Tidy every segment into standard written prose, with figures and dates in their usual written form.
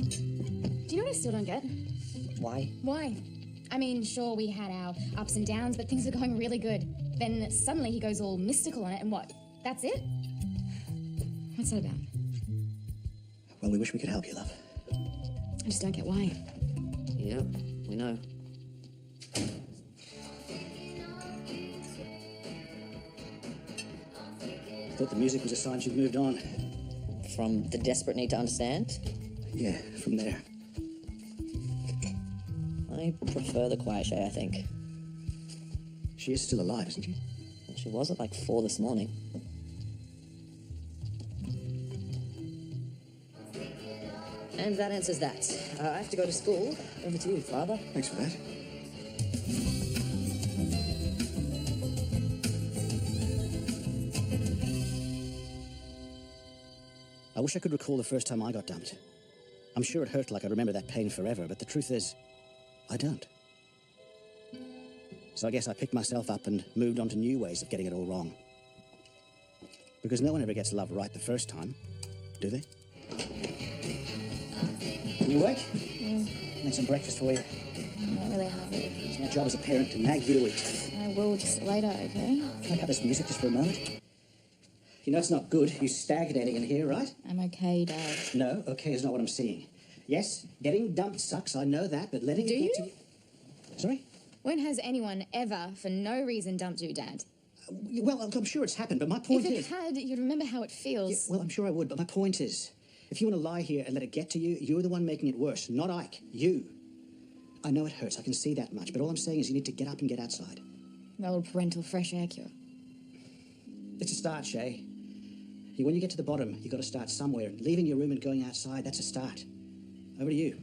Do you know what I still don't get? Why? Why? I mean, sure, we had our ups and downs, but things were going really good. Then suddenly he goes all mystical on it, and what? That's it? What's that about? Well, we wish we could help you, love. I just don't get why. Yeah, we know. Thought the music was a sign she'd moved on. From the desperate need to understand? Yeah, from there. I prefer the quiet Shay, I think. She is still alive, isn't she? Well, she was at like 4 this morning. And that answers that. I have to go to school. Over to you, Father. Thanks for that. I wish I could recall the first time I got dumped. I'm sure it hurt like I remember that pain forever, but the truth is, I don't. So I guess I picked myself up and moved on to new ways of getting it all wrong. Because no one ever gets love right the first time, do they? You awake? Make some breakfast for you. I'm not really hungry. It's my job as a parent to nag you to eat. I will just later, okay? Can I cut this music just for a moment? You know it's not good. You stagnating in here, right? I'm okay, Dad. No, okay is not what I'm seeing. Yes, getting dumped sucks, I know that, but letting it get to you... Sorry? When has anyone ever, for no reason, dumped you, Dad? Well, I'm sure it's happened, but my point If it is... had, you'd remember how it feels. Yeah, well, I'm sure I would, but my point is, if you want to lie here and let it get to you, you're the one making it worse, not Ike. You. I know it hurts, I can see that much, but all I'm saying is you need to get up and get outside. The old parental fresh air cure. It's a start, Shay. When you get to the bottom, you've got to start somewhere. Leaving your room and going outside, that's a start. Over to you.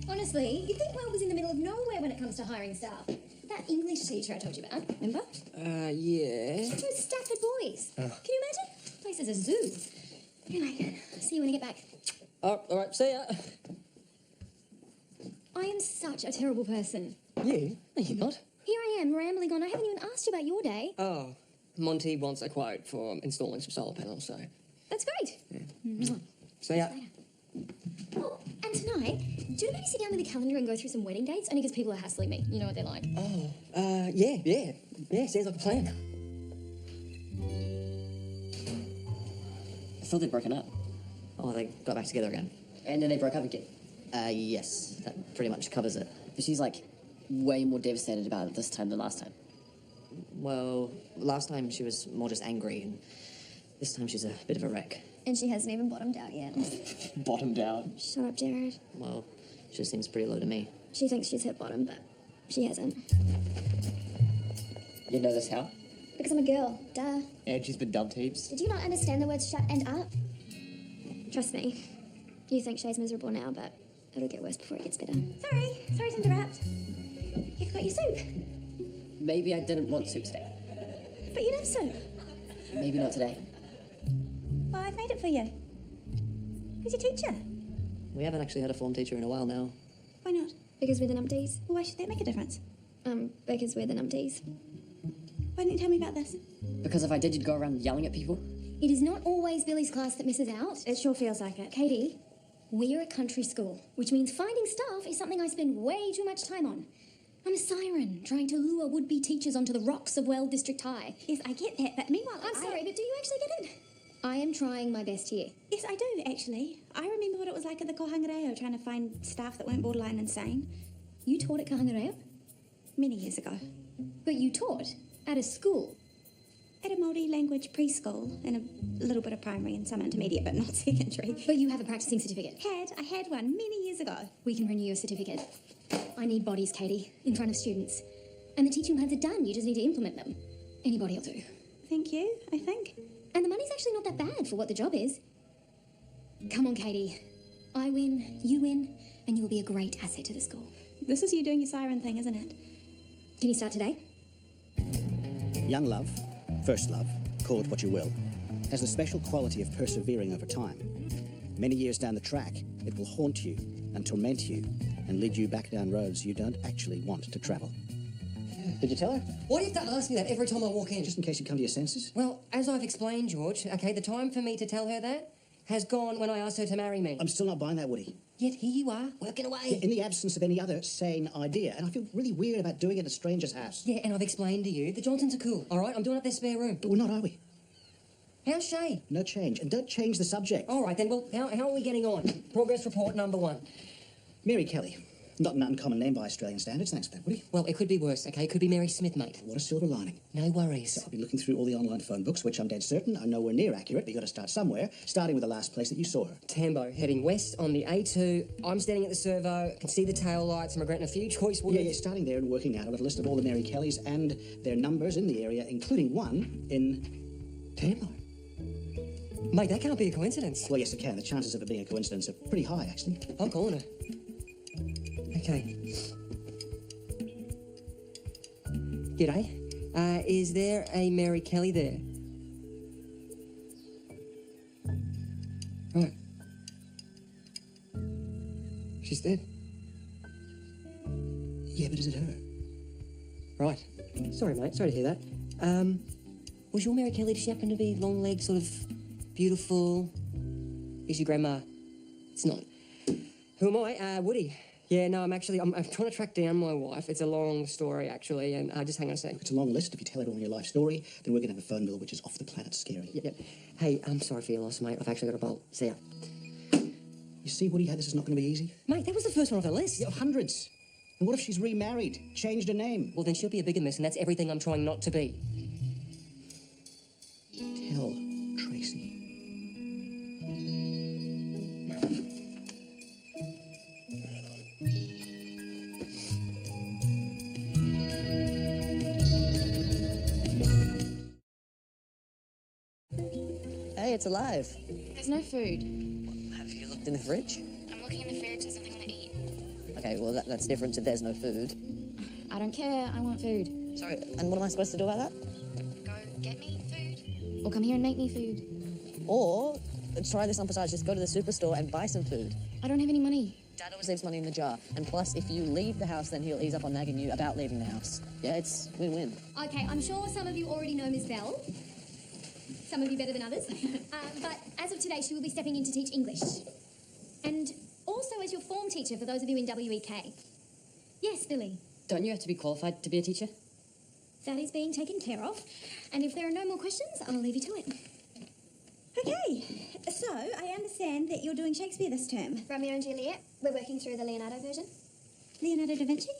Honestly, you'd think Will was in the middle of nowhere when it comes to hiring staff. That English teacher I told you about, remember? Yeah. Those Stafford boys. Can you imagine? The place is a zoo. Anyway, see you when you get back. Oh, all right, see ya. I am such a terrible person. You? No, you're not. Here I am, rambling on. I haven't even asked you about your day. Oh, Monty wants a quote for installing some solar panels, so... That's great. Yeah. See ya. Oh, and tonight, do you maybe sit down with the calendar and go through some wedding dates? Only because people are hassling me. You know what they're like. Oh, yeah. Yeah, sounds like a plan. I thought they'd broken up. Oh, they got back together again. And then they broke up again? Yes. That pretty much covers it. But she's, like, way more devastated about it this time than last time. Well, last time she was more just angry, and this time she's a bit of a wreck. And she hasn't even bottomed out yet. Bottomed out? Shut up, Jared. Well, she just seems pretty low to me. She thinks she's hit bottom, but she hasn't. You know this how? Because I'm a girl. Duh. And she's been dumped heaps. Did you not understand the words shut and up? Trust me. You think Shay's miserable now, but it'll get worse before it gets better. Sorry to interrupt. You forgot your soup. Maybe I didn't want soup today. But you love soup. Maybe not today. Well, I've made it for you. Who's your teacher? We haven't actually had a form teacher in a while now. Why not? Because we're the numpties. Well, why should that make a difference? Because we're the numpties. Why didn't you tell me about this? Because if I did, you'd go around yelling at people. It is not always Billy's class that misses out. It sure feels like it. Katie, we're a country school, which means finding staff is something I spend way too much time on. I'm a siren, trying to lure would-be teachers onto the rocks of Well District High. Yes, I get that, but meanwhile... I'm sorry, but do you actually get it? I am trying my best here. Yes, I do, actually. I remember what it was like at the Kohanga trying to find staff that weren't borderline insane. You taught at Kahanga Many years ago. But you taught at a school? At a multi-language preschool and a little bit of primary and some intermediate, but not secondary. But you have a practicing certificate? I had one many years ago. We can renew your certificate. I need bodies, Katie, in front of students. And the teaching plans are done, you just need to implement them. Anybody will do. Thank you, I think. And the money's actually not that bad for what the job is. Come on, Katie. I win, you win, and you will be a great asset to the school. This is you doing your siren thing, isn't it? Can you start today? Young love, first love, call it what you will, has the special quality of persevering over time. Many years down the track, it will haunt you and torment you and lead you back down roads you don't actually want to travel. Did you tell her? Why do you have to ask me that every time I walk in? Just in case you come to your senses? Well, as I've explained, George, okay, the time for me to tell her that has gone when I asked her to marry me. I'm still not buying that, Woody. Yet here you are, working away. In the absence of any other sane idea, and I feel really weird about doing it at a stranger's house. Yeah, and I've explained to you, the Johnsons are cool, all right? I'm doing up their spare room. But we're not, are we? How's Shay? No change. And don't change the subject. All right, then, well, how are we getting on? Progress report number 1. Mary Kelly. Not an uncommon name by Australian standards. Thanks for that, Woody. Well, it could be worse, okay? It could be Mary Smith, mate. What a silver lining. No worries. I've been looking through all the online phone books, which I'm dead certain are nowhere near accurate, but you've got to start somewhere, starting with the last place that you saw her. Tambo, heading west on the A2. I'm standing at the servo, can see the tail lights. I'm regretting a few choice words. Yeah, starting there and working out. I've got a list of all the Mary Kellys and their numbers in the area, including one in Tambo. Mate, that can't be a coincidence. Well, yes, it can. The chances of it being a coincidence are pretty high, actually. I'm calling her. Okay. G'day. Is there a Mary Kelly there? Right. She's dead. Yeah, but is it her? Right. Sorry, mate. Sorry to hear that. Was your Mary Kelly, did she happen to be long-legged, sort of beautiful? Is your grandma? It's not. Who am I? Woody. Yeah, no, I'm trying to track down my wife. It's a long story, actually, and just hang on a sec. It's a long list. If you tell everyone your life story, then we're going to have a phone bill which is off the planet scary. Yep. Hey, I'm sorry for your loss, mate. I've actually got a bolt. See ya. You see, Woody, how this is not going to be easy? Mate, that was the first one off the list. Yeah, hundreds. And what if she's remarried, changed her name? Well, then she'll be a bigger miss, and that's everything I'm trying not to be. Tell Tracy. Hey, it's alive. There's no food. Have you looked in the fridge? I'm looking in the fridge. There's nothing to eat. Okay, well, that's different if there's no food. I don't care. I want food. Sorry, and what am I supposed to do about that? Go get me food. Or come here and make me food. Or, try this on Passage, just go to the superstore and buy some food. I don't have any money. Dad always leaves money in the jar. And plus, if you leave the house, then he'll ease up on nagging you about leaving the house. Yeah, it's win-win. Okay, I'm sure some of you already know Miss Bell. Some of you better than others. But as of today, she will be stepping in to teach English. And also as your form teacher for those of you in WEK. Yes, Billy. Don't you have to be qualified to be a teacher? That is being taken care of. And if there are no more questions, I'll leave you to it. Okay, so I understand that you're doing Shakespeare this term. Romeo and Juliet. We're working through the Leonardo version. Leonardo da Vinci?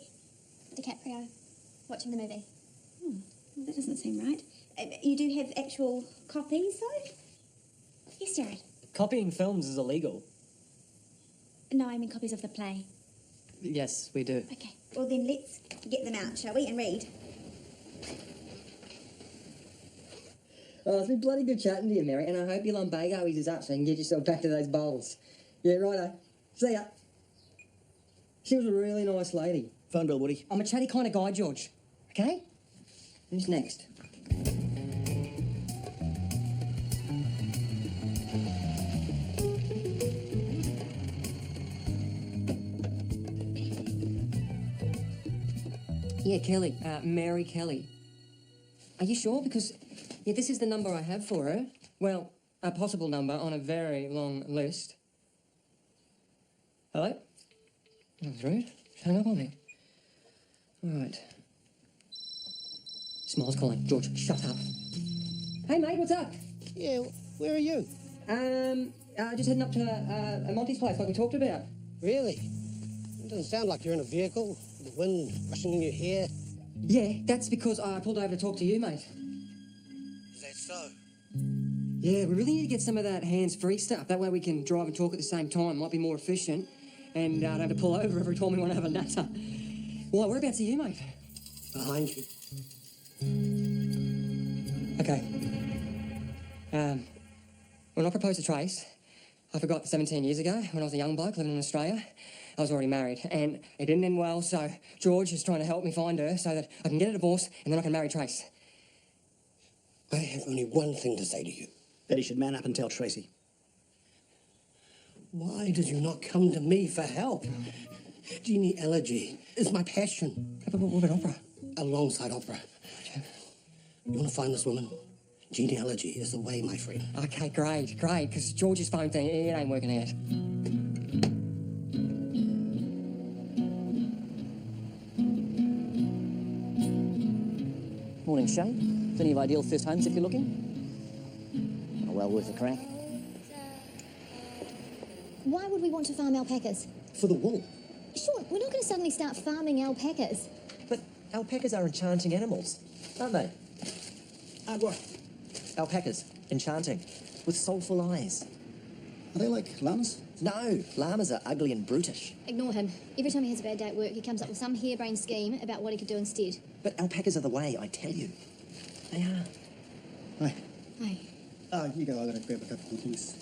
DiCaprio. Watching the movie. Well, that doesn't seem right. You do have actual copies, though? Yes, Jared. Copying films is illegal. No, I mean copies of the play. Yes, we do. Okay, well then let's get them out, shall we, and read. Oh, it's been bloody good chatting to you, Mary, and I hope your lumbago eases up so you can get yourself back to those bowls. Yeah, righto. See ya. She was a really nice lady. Phone bill, Woody. I'm a chatty kind of guy, George. Okay? Who's next? Yeah, Kelly. Mary Kelly. Are you sure? Because, yeah, this is the number I have for her. Well, a possible number on a very long list. Hello? That was rude. Hang up on me. All right. Smiles calling. George, shut up. Hey, mate, what's up? Yeah, where are you? Just heading up to Monty's place like we talked about. Really? It doesn't sound like you're in a vehicle. The wind rushing in your hair. Yeah, that's because I pulled over to talk to you, mate. Is that so? Yeah, we really need to get some of that hands-free stuff. That way we can drive and talk at the same time. Might be more efficient. And don't have to pull over every time we want to have a natter. Well, whereabouts are you, mate? Behind you. Okay. When I proposed to Trace, I forgot 17 years ago, when I was a young bloke living in Australia, I was already married, and it didn't end well, so George is trying to help me find her so that I can get a divorce and then I can marry Trace. I have only one thing to say to you. Bet he should man up and tell Tracy. Why did you not come to me for help? Genealogy is my passion. What about opera? alongside opera. You want to find this woman? Genealogy is the way, my friend. Okay, great, because George's phone thing, it ain't working out. Morning, Shay. Plenty of ideal first homes if you're looking. Oh, well worth a crack. Why would we want to farm alpacas? For the wool. Sure, we're not going to suddenly start farming alpacas. But alpacas are enchanting animals, aren't they? What? Alpacas, enchanting, with soulful eyes. Are they like llamas? No, llamas are ugly and brutish. Ignore him. Every time he has a bad day at work, he comes up with some harebrained scheme about what he could do instead. But alpacas are the way, I tell you. They are. Hi. Hi. You go. I gotta grab a couple more things.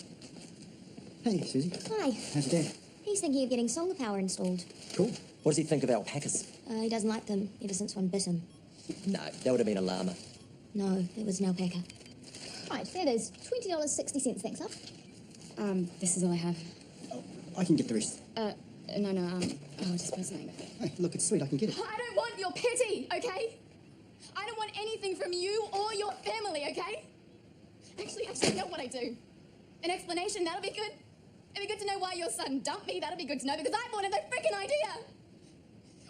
Hey, Susie. Hi. How's your dad? He's thinking of getting solar power installed. Cool. What does he think of alpacas? He doesn't like them ever since one bit him. No, that would have been a llama. No, it was an alpaca. Right, there it is. $20.60, thanks, love. This is all I have. Oh, I can get the rest. No, just put something. Hey, look, it's sweet. I can get it. I don't want your pity, okay? I don't want anything from you or your family, okay? Actually, I know what I do. An explanation, that'll be good. It'd be good to know why your son dumped me. That'll be good to know because I wanted that freaking idea.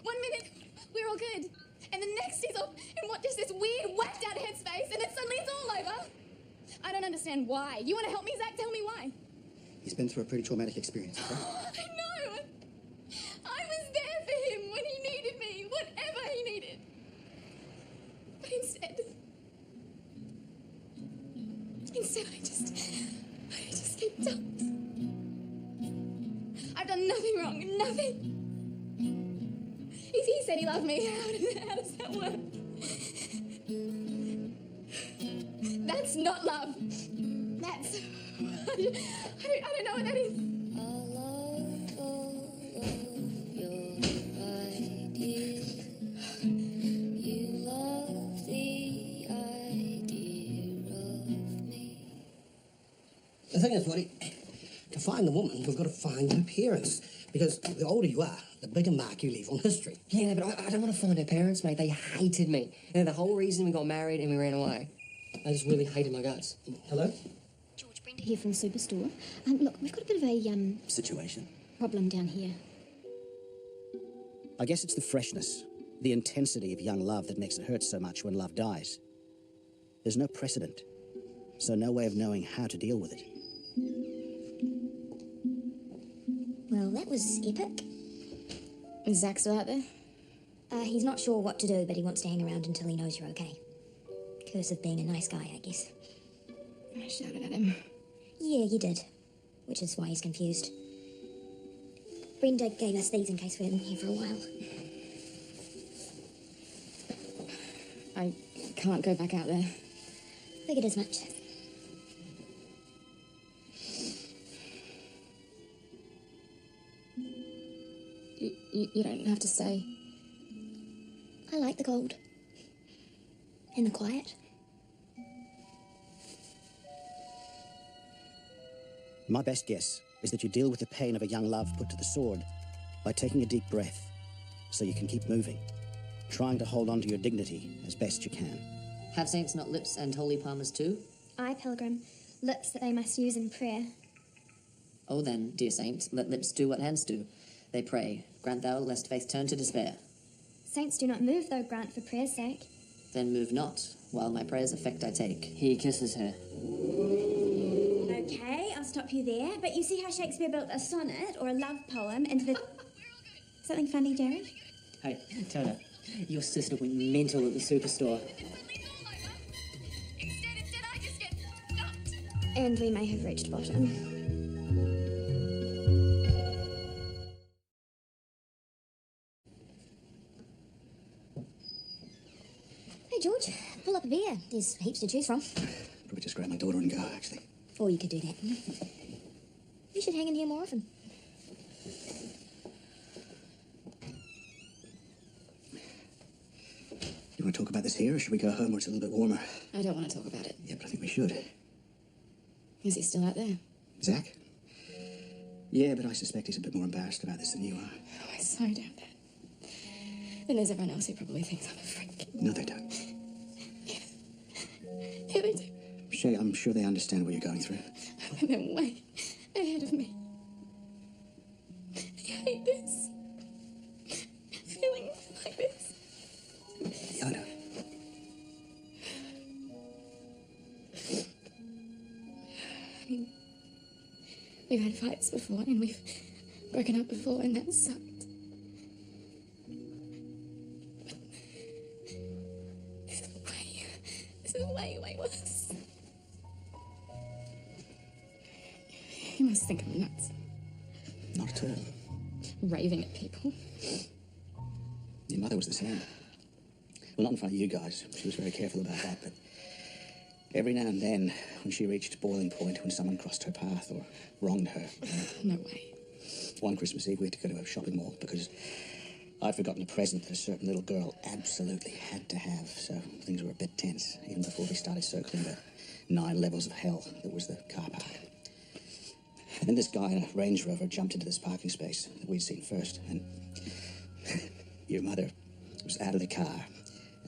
1 minute, we're all good. And the next he's off in what, just this weird, whacked out headspace, and then suddenly it's all over. I don't understand why. You want to help me, Zach? Tell me why. He's been through a pretty traumatic experience, okay? I know. I was there for him when he needed me, whatever he needed. But instead I just get dumped. I've done nothing wrong, nothing. He said he loved me. How does that work? That's not love. That's... I don't know what that is. The thing is, Woody, to find the woman, we've got to find her parents. Because the older you are, the bigger mark you leave on history. Yeah, but I don't want to find her parents, mate. They hated me. They're the whole reason we got married and we ran away. They just really hated my guts. Hello? George, Brenda here from Superstore. Look, we've got a bit of a, Situation. problem down here. I guess it's the freshness, the intensity of young love that makes it hurt so much when love dies. There's no precedent, so no way of knowing how to deal with it. Well, that was epic. Is Zach still out there? He's not sure what to do, but he wants to hang around until he knows you're okay. Curse of being a nice guy, I guess. I shouted at him. Yeah, you did. Which is why he's confused. Brenda gave us these in case we hadn't been here for a while. I can't go back out there. Figured as much. You don't have to stay. I like the cold. And the quiet. My best guess is that you deal with the pain of a young love put to the sword by taking a deep breath so you can keep moving, trying to hold on to your dignity as best you can. Have saints not lips and holy palmers too? I, pilgrim, lips that they must use in prayer. Oh then, dear saint, let lips do what hands do. They pray, grant thou lest faith turn to despair. Saints do not move, though, grant for prayer's sake. Then move not, while my prayer's effect I take. He kisses her. Okay, I'll stop you there. But you see how Shakespeare built a sonnet or a love poem into the... Something funny, Jared? Hey, Tona, your sister went mental at the Superstore. Instead, I just get dumped. And we may have reached bottom. Hey, George, pull up a beer. There's heaps to choose from. Probably just grab my daughter and go, actually. Or you could do that. You should hang in here more often. You want to talk about this here, or should we go home where it's a little bit warmer? I don't want to talk about it. Yeah, but I think we should. Is he still out there? Zach? Yeah, but I suspect he's a bit more embarrassed about this than you are. Oh, I so doubt that. then there's everyone else who probably thinks I'm a freak. No, they don't. Yeah, they do. I'm sure they understand what you're going through. And they're way ahead of me. I hate this. Feeling like this. Yeah, I know. I mean, we've had fights before and we've broken up before and that sucked. This is way worse. You must think I'm nuts. Not at all. Raving at people. Your mother was the same. Well, not in front of you guys. She was very careful about that, but every now and then, when she reached boiling point, when someone crossed her path or wronged her. No way. One Christmas Eve, we had to go to a shopping mall because I'd forgotten a present that a certain little girl absolutely had to have, so things were a bit tense, even before we started circling the 9 levels of hell that was the car park. And then this guy in a Range Rover jumped into this parking space that we'd seen first, and your mother was out of the car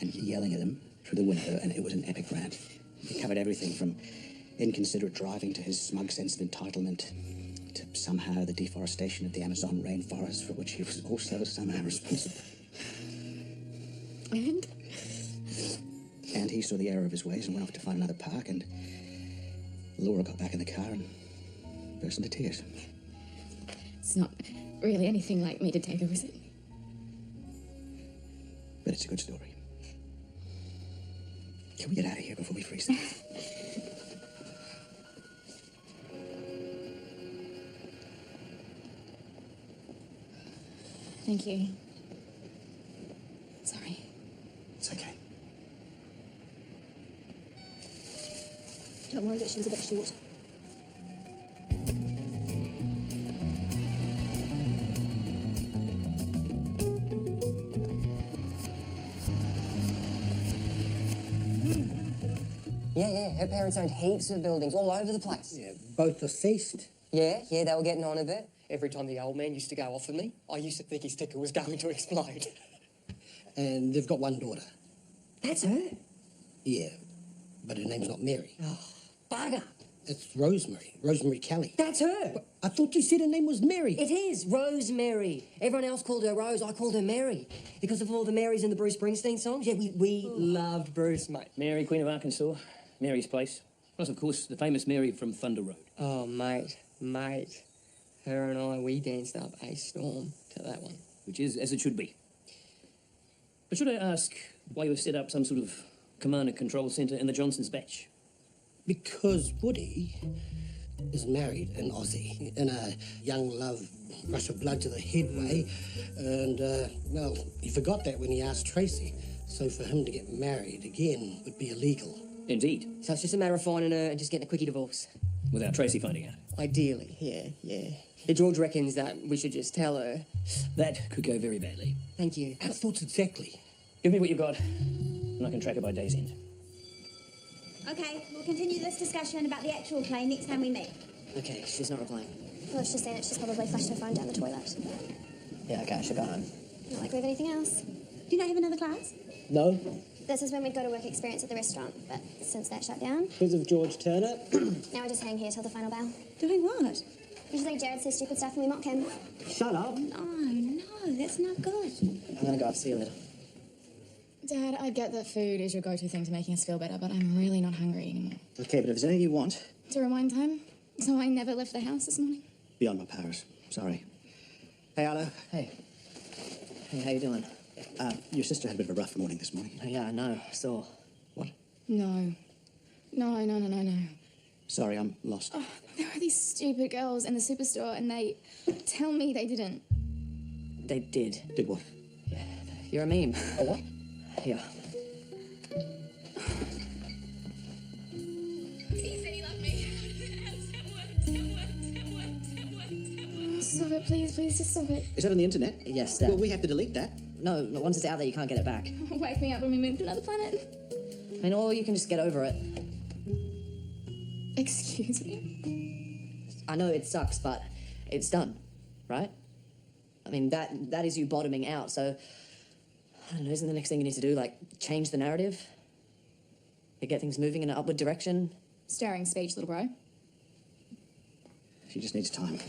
and yelling at him through the window, and it was an epic rant. It covered everything from inconsiderate driving to his smug sense of entitlement to somehow the deforestation of the Amazon rainforest, for which he was also somehow responsible. And? And he saw the error of his ways and went off to find another park, and Laura got back in the car and burst into tears. It's not really anything like me to take her, is it? But it's a good story. Can we get out of here before we freeze to death? Thank you. Sorry. It's okay. Don't worry that she was a bit short. Yeah, her parents owned heaps of buildings all over the place. Yeah, both deceased. Yeah, they were getting on a bit. Every time the old man used to go off at me, I used to think his ticker was going to explode. And they've got one daughter. That's her. Yeah, but her name's not Mary. Oh, bugger. It's Rosemary. Rosemary Kelly. That's her. But I thought you said her name was Mary. It is Rosemary. Everyone else called her Rose. I called her Mary. Because of all the Marys in the Bruce Springsteen songs. Yeah, we loved Bruce, mate. Mary, Queen of Arkansas, Mary's Place. Plus, of course, the famous Mary from Thunder Road. Oh, mate. Her and I, we danced up a storm to that one. Which is as it should be. But should I ask why you have set up some sort of command and control centre in the Johnson's batch? Because Woody is married in Aussie, in a young love, rush of blood to the head way, and, well, he forgot that when he asked Tracy, so for him to get married again would be illegal. Indeed. So it's just a matter of finding her and just getting a quickie divorce. Without Tracy finding out. Ideally, yeah. George reckons that we should just tell her. That could go very badly. Thank you. Our thoughts exactly. Give me what you've got, and I can track her by day's end. Okay, we'll continue this discussion about the actual play next time we meet. Okay, she's not replying. Well, it's just saying that she's probably flushed her phone down the toilet. Yeah, okay, I should go home. Not like we have anything else. Do you not have another class? No, This is when we'd go to work experience at the restaurant, but since that shut down, because of George Turner. now we're just hanging here till the final bell. Doing what? Usually Jared says stupid stuff and we mock him. Shut up. No, that's not good. I'm gonna go up, see you later. Dad, I get that food is your go-to thing to making us feel better, but I'm really not hungry anymore. Okay, but if there's anything you want, To rewind time, so I never left the house this morning. beyond my powers. Sorry. Hey, Arlo. Hey, how you doing? Your sister had a bit of a rough morning this morning. Oh, yeah, I know. So, What? No. No. Sorry, I'm lost. Oh, there are these stupid girls in the superstore, and they tell me they didn't. they did. Did what? You're a meme. Oh, what? Yeah. He said he loved me. Stop it, please, just stop it. Is that on the internet? Yes, Dad. Well, we have to delete that. No, once it's out there, you can't get it back. Wake me up when we move to another planet. I mean, or you can just get over it. Excuse me? I know it sucks, but it's done, right? I mean, that is you bottoming out, so I don't know, isn't the next thing you need to do, like, change the narrative? To get things moving in an upward direction? Stirring speech, little bro. She just needs time.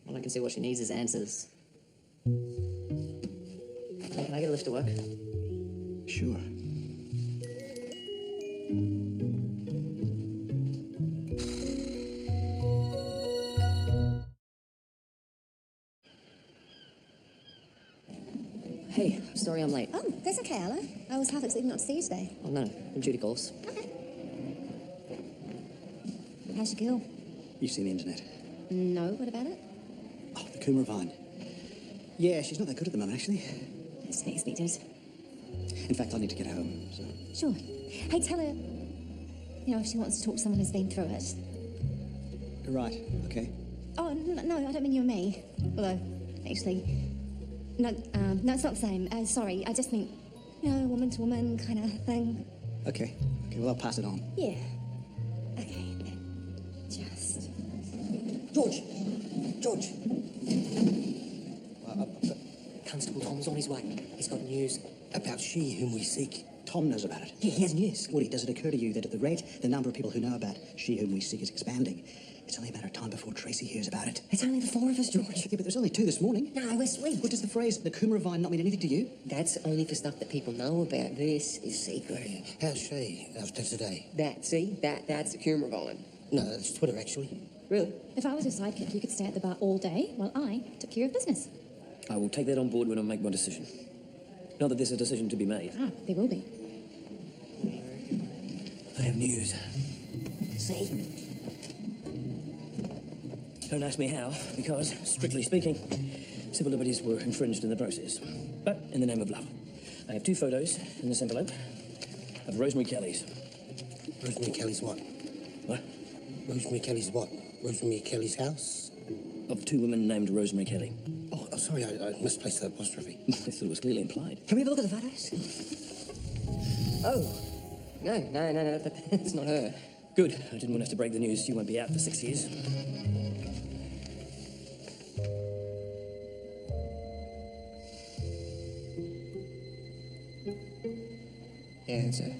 All I can see what she needs is answers. Hey, can I get a lift to work? Sure. Hey, sorry I'm late. Oh, that's okay, Ella. I was half expecting not to see you today. Oh, no, when Judy calls. How's your girl? You've seen the internet. No, what about it? Oh, the Coomera Vine. Yeah, she's not that good at the moment, actually. That's to be expected. In fact, I need to get home, so... Sure. Hey, tell her, if she wants to talk to someone who's been through it. Right, okay. Oh, no, I don't mean you and me. Although, actually, no, it's not the same. Sorry, I just mean, woman to woman kind of thing. Okay, well, I'll pass it on. Yeah. Okay. Just... George! George! Constable Tom's on his way. He's got news. About she whom we seek. Tom knows about it. Yeah, he has news. Woody, does it occur to you that at the rate the number of people who know about she whom we seek is expanding, it's only a matter of time before Tracy hears about it? It's only the four of us, George. Yeah, but there's only 2 this morning. No, we're sweet. What does the phrase, the Coomera Vine, not mean anything to you? That's only for stuff that people know about. This is secret. How's she after today? That's the Coomera Vine. No, it's Twitter, actually. Really? If I was your sidekick, you could stay at the bar all day while I took care of business. I will take that on board when I make my decision. Not that there's a decision to be made. Ah, there will be. I have news. See? Don't ask me how, because, strictly speaking, civil liberties were infringed in the process. But in the name of love. I have 2 photos in this envelope of Rosemary Kelly's. Rosemary Kelly's what? What? Rosemary Kelly's what? Rosemary Kelly's house? Of 2 women named Rosemary Kelly. Oh, sorry, I misplaced the apostrophe. I thought it was clearly implied. Can we have a look at the photos? Oh. No, that's not her. Good. I didn't want us to break the news. You won't be out for 6 years. Yeah, that's her.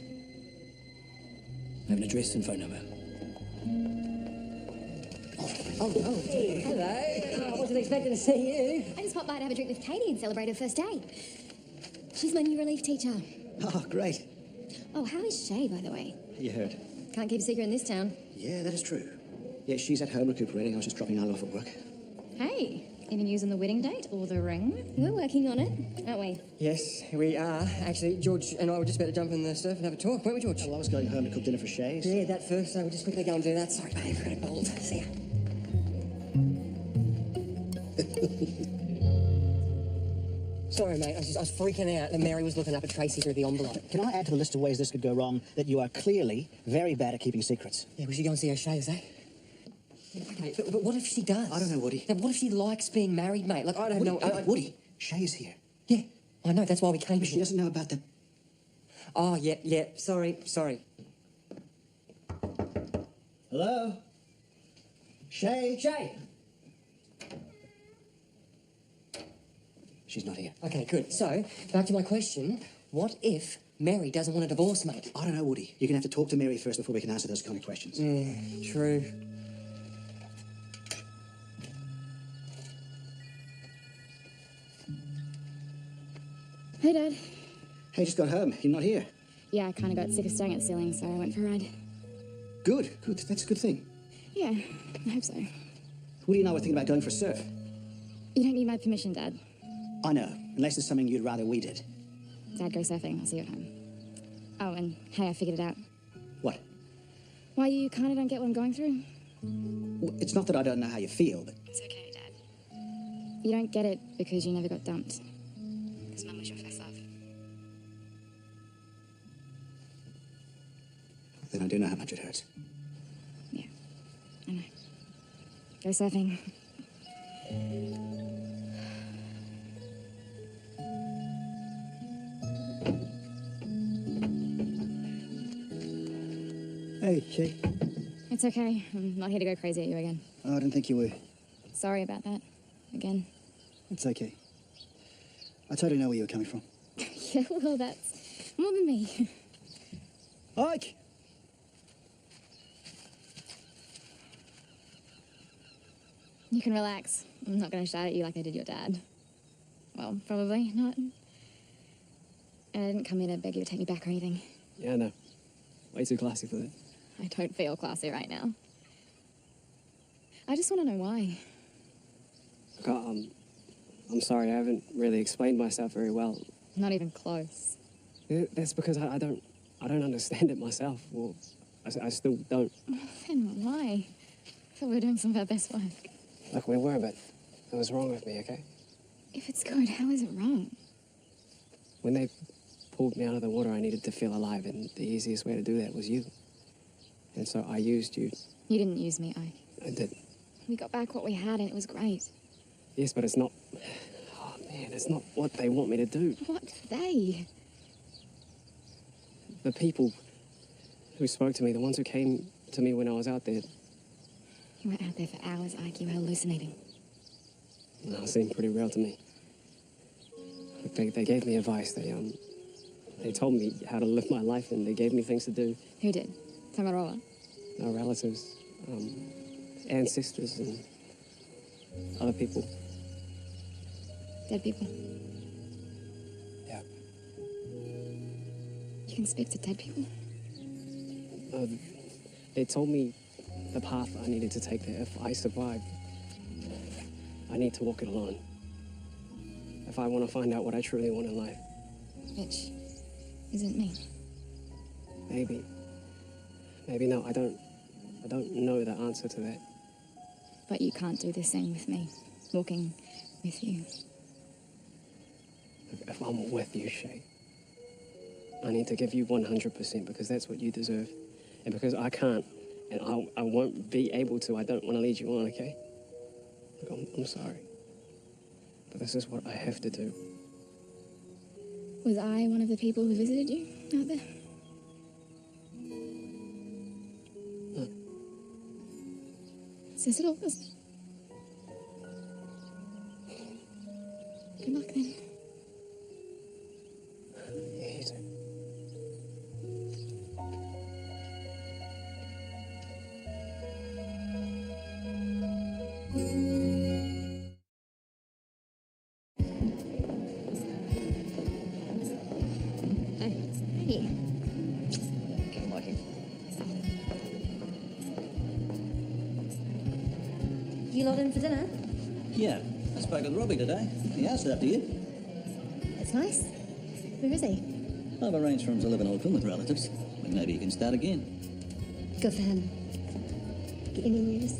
I have an address and phone number. Oh, hello. I wasn't expecting to see you. I just popped by to have a drink with Katie and celebrate her first day. She's my new relief teacher. Oh, great. Oh, how is Shay, by the way? You heard. Can't keep a secret in this town. Yeah, that is true. Yeah, she's at home recuperating. I was just dropping Al off at work. Hey, any news on the wedding date or the ring? We're working on it, aren't we? Yes, we are. Actually, George and I were just about to jump in the surf and have a talk, weren't we, George? Well, I was going home to cook dinner for Shays. Yeah, that first, so we'll just quickly go and do that. Sorry, babe, we're going to bold. See ya. Sorry, mate, I was freaking out and Mary was looking up at Tracy through the envelope. Can I add to the list of ways this could go wrong that you are clearly very bad at keeping secrets? Yeah, we should go and see how Shay is, eh? Okay, but what if she does? I don't know, Woody. Now, what if she likes being married, mate? Like, I don't know. Woody, Shay's here. Yeah, I know, that's why we came But she here. doesn't know about the... Oh, yeah, sorry. Hello? Shay? Shay! She's not here. Okay, good. So, back to my question. What if Mary doesn't want a divorce, mate? I don't know, Woody. You're going to have to talk to Mary first before we can answer those kind of questions. Yeah, true. Hey, Dad. Hey, just got home. You're not here. Yeah, I kind of got sick of staring at the ceiling, so I went for a ride. Good. That's a good thing. Yeah, I hope so. Woody and I were thinking about going for a surf. You don't need my permission, Dad. I know, unless there's something you'd rather we did. Dad, go surfing. I'll see you at home. Oh, and hey, I figured it out. What? Why you kind of don't get what I'm going through? Well, it's not that I don't know how you feel, but... It's okay, Dad. You don't get it because you never got dumped. Because Mum was your first love. Then I do know how much it hurts. Yeah, I know. Go surfing. Hey, Shay. It's okay. I'm not here to go crazy at you again. Oh, I didn't think you were. Sorry about that. Again. It's okay. I totally know where you were coming from. Yeah, well, that's more than me. Ike! You can relax. I'm not going to shout at you like I did your dad. Well, probably not. And I didn't come here to beg you to take me back or anything. Yeah, no. Way too classy for that. I don't feel classy right now. I just want to know why. Look, I'm sorry, I haven't really explained myself very well. Not even close. That's because I don't understand it myself. Well, I still don't. Then why? I thought we were doing some of our best work. Look, we were, but it was wrong with me, okay? If it's good, how is it wrong? When they pulled me out of the water, I needed to feel alive, and the easiest way to do that was you. And so I used you. You didn't use me, Ike. I did. We got back what we had and it was great. Yes, but it's not... Oh, man, it's not what they want me to do. What they? The people who spoke to me, the ones who came to me when I was out there, You were out there for hours, Ike. You were hallucinating. it seemed pretty real to me. Look, they gave me advice. They told me how to live my life, and they gave me things to do. Who did? Tamaroa? Our relatives, ancestors, and other people. Dead people? Yeah. You can speak to dead people? They told me the path I needed to take there. If I survive, I need to walk it alone. If I want to find out what I truly want in life. Which isn't me. Maybe. Maybe no, I don't know the answer to that. But you can't do the same with me. Walking with you. If I'm with you, Shay, I need to give you 100% because that's what you deserve. And because I can't, and I won't be able to, I don't want to lead you on, okay? Look, I'm sorry. But this is what I have to do. Was I one of the people who visited you out there? No. Says it all, doesn't it? Good luck then. Yeah, you too. Hey. Get working. You lot in for dinner? Yeah, I spoke with Robbie today. He asked after you. That's nice. Where is he? I've arranged for him to live in Auckland with relatives. Well, maybe he can start again. Good for him. Get any news?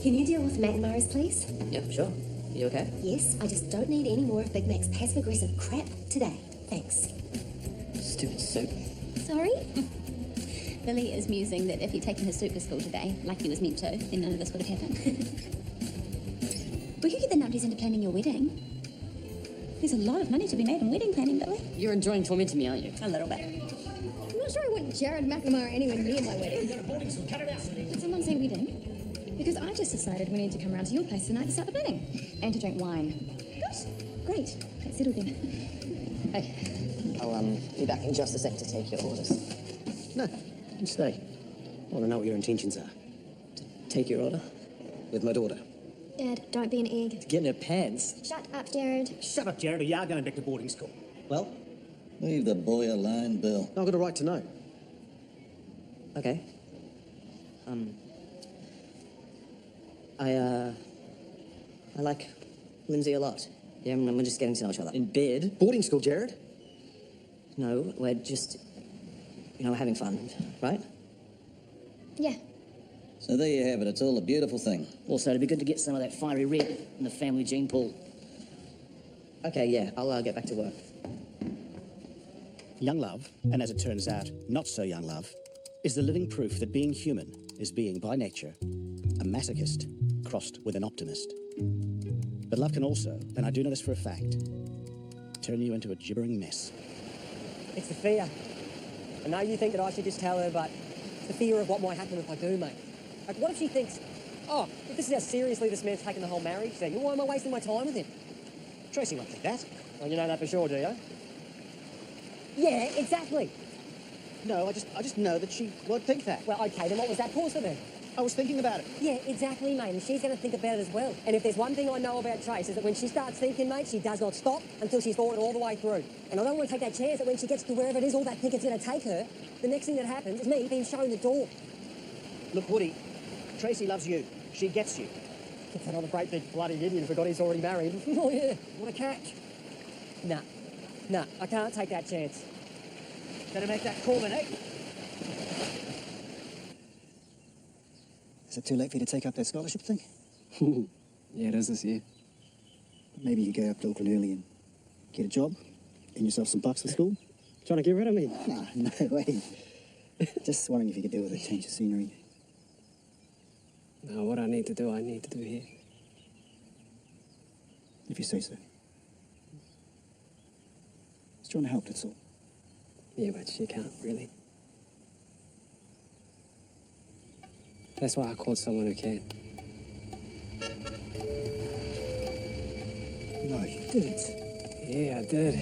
Can you deal with McNamara's, please? Yep, sure. You okay? Yes, I just don't need any more of Big Mac's passive-aggressive crap today. Thanks. Stupid soup. Sorry? Billy is musing that if he'd taken his soup to school today, like he was meant to, then none of this would have happened. We could get the nutties into planning your wedding. There's a lot of money to be made in wedding planning, Billy. You're enjoying tormenting me, aren't you? A little bit. I'm not sure I want Jared McNamara anywhere near my wedding. Did someone say wedding? Because I just decided we need to come around to your place tonight to start the planning. And to drink wine. Good. Great. That's settled then. Hey, I'll be back in just a sec to take your orders. No, you stay. I want to know what your intentions are. Take your order? With my daughter. Dad, don't be an egg. Get in her pants. Shut up, Jared. Shut up, Jared, or you are going back to boarding school. Well, Leave the boy alone, Bill. I've got a right to know. Okay. I like Lindsay a lot. Yeah, and we're just getting to know each other. In bed? Boarding school, Jared? No, we're just, having fun, right? Yeah. So there you have it. It's all a beautiful thing. Also, it'd be good to get some of that fiery red in the family gene pool. Okay, yeah, I'll get back to work. Young love, and as it turns out, not so young love, is the living proof that being human is being, by nature, a masochist crossed with an optimist. But love can also, and I do know this for a fact, turn you into a gibbering mess. It's the fear. I know you think that I should just tell her, but it's the fear of what might happen if I do, mate. Like, what if she thinks, oh, if this is how seriously this man's taking the whole marriage thing, why am I wasting my time with him? Tracy won't think that. Well, you know that for sure, do you? Yeah, exactly. No, I just know that she won't think that. Well, okay, then what was that pause for then? I was thinking about it. Yeah, exactly, mate, and she's going to think about it as well. And if there's one thing I know about Trace is that when she starts thinking, mate, she does not stop until she's thought it all the way through. And I don't want to take that chance that when she gets to wherever it is all that thinking's going to take her, the next thing that happens is me being shown the door. Look, Woody, Tracy loves you. She gets you. Gets another great big bloody idiot forgot he's already married. Oh, yeah, what a catch. Nah, I can't take that chance. Better make that call then, eh? Is it too late for you to take up that scholarship thing? Yeah, it is this year. Maybe you go up to Auckland early and get a job, earn yourself some bucks for school. Trying to get rid of me? Nah, no way. Just wondering if you could do with a change of scenery. No, what I need to do here. If you say so. Just trying to help, that's all. Yeah, but you can't, really. That's why I called someone who can. No, you didn't. Yeah, I did.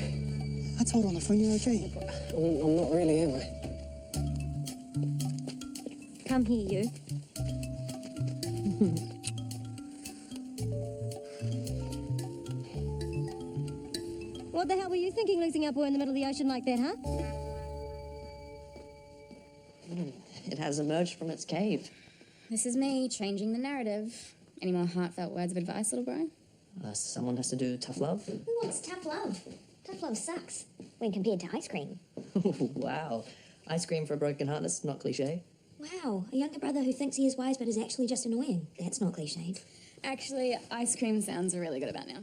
I told her on the phone you're okay. I'm not really, am I? Come here, you. What the hell were you thinking, losing our boy in the middle of the ocean like that, huh? It has emerged from its cave. This is me changing the narrative. Any more heartfelt words of advice, little bro? Someone has to do tough love. Who wants tough love? Tough love sucks when compared to ice cream. Wow. Ice cream for a broken heart, that's not cliche. Wow, a younger brother who thinks he is wise but is actually just annoying. That's not cliched. Actually, ice cream sounds really good about now.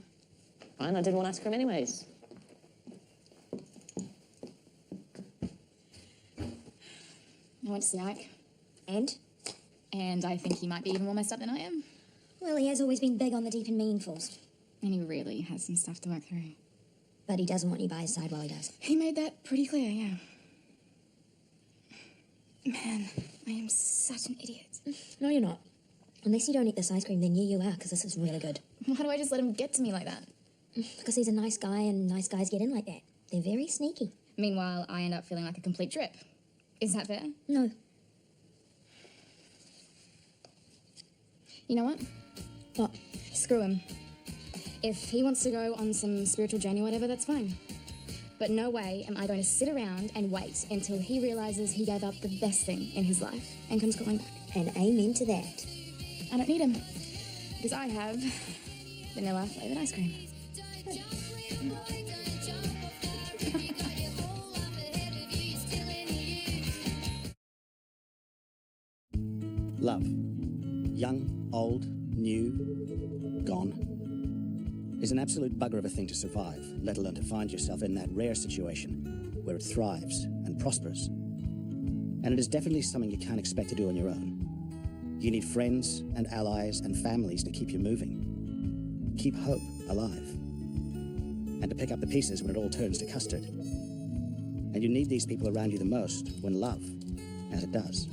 Fine, I didn't want ice cream anyways. I went to see Ike. And? And I think he might be even more messed up than I am. Well, he has always been big on the deep and meaningfuls. And he really has some stuff to work through. But he doesn't want you by his side while he does. He made that pretty clear, yeah. Man, I am such an idiot. No, you're not. Unless you don't eat this ice cream, then you are, because this is really good. Why do I just let him get to me like that? Because he's a nice guy, and nice guys get in like that. They're very sneaky. Meanwhile, I end up feeling like a complete trip. Is that fair? No. You know what? What? Screw him. If he wants to go on some spiritual journey or whatever, that's fine. But no way am I going to sit around and wait until he realizes he gave up the best thing in his life and comes crawling back. And amen to that. I don't need him. Because I have vanilla flavored ice cream. Love. Young, old, new, gone, is an absolute bugger of a thing to survive, let alone to find yourself in that rare situation where it thrives and prospers. And it is definitely something you can't expect to do on your own. You need friends and allies and families to keep you moving, keep hope alive, and to pick up the pieces when it all turns to custard. And you need these people around you the most when love, as it does,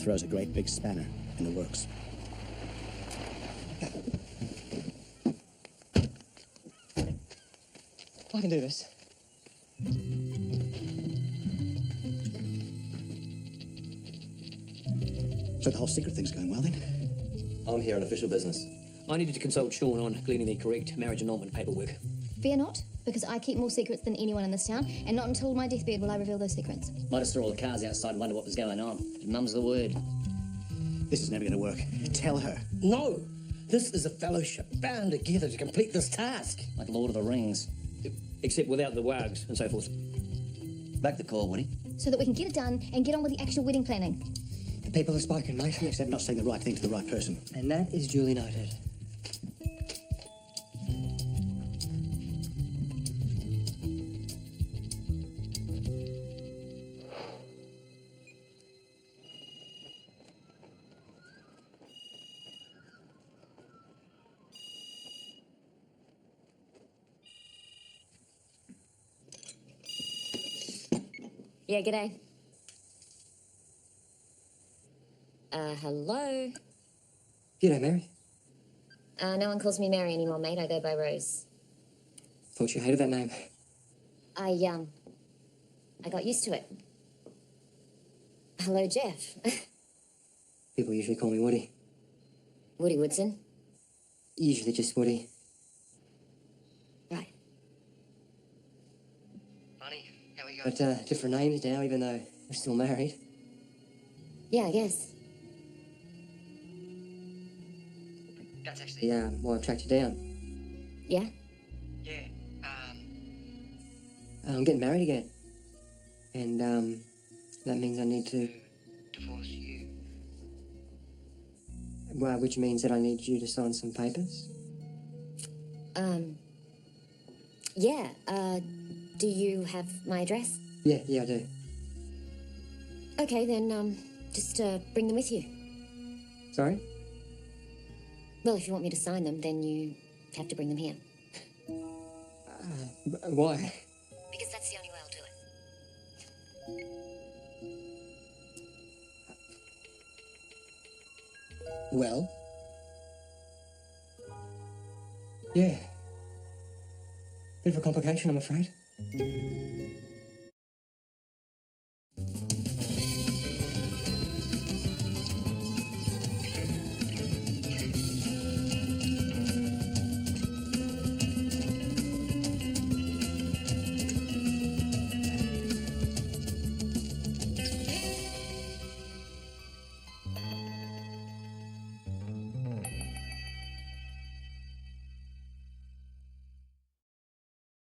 throws a great big spanner in the works. I can do this. So the whole secret thing's going well, then? I'm here on official business. I needed to consult Sean on gleaning the correct marriage annulment paperwork. Fear not, because I keep more secrets than anyone in this town, and not until my deathbed will I reveal those secrets. I just saw all the cars outside and wondered what was going on. Mum's the word. This is never going to work. Tell her. No! This is a fellowship bound together to complete this task. Like Lord of the Rings. Except without the wargs and so forth. Back the call, Woody. So that we can get it done and get on with the actual wedding planning. The people have spoken, mate. Yes, they're not saying the right thing to the right person. And that is duly noted. Yeah, g'day. Hello? G'day, Mary. No one calls me Mary anymore, mate. I go by Rose. Thought you hated that name. I got used to it. Hello, Jeff. People usually call me Woody. Woody Woodson. Usually just Woody. Right. Funny how we got different names now, even though we're still married. Yeah, I guess. That's actually why I've tracked you down. Yeah? Yeah. I'm getting married again. And, that means I need to divorce you. Well, which means that I need you to sign some papers. Yeah, do you have my address? Yeah, I do. Okay, then, just, bring them with you. Sorry? Well, if you want me to sign them, then you have to bring them here. Why? Because that's the only way I'll do it. Well? Yeah. Bit of a complication, I'm afraid.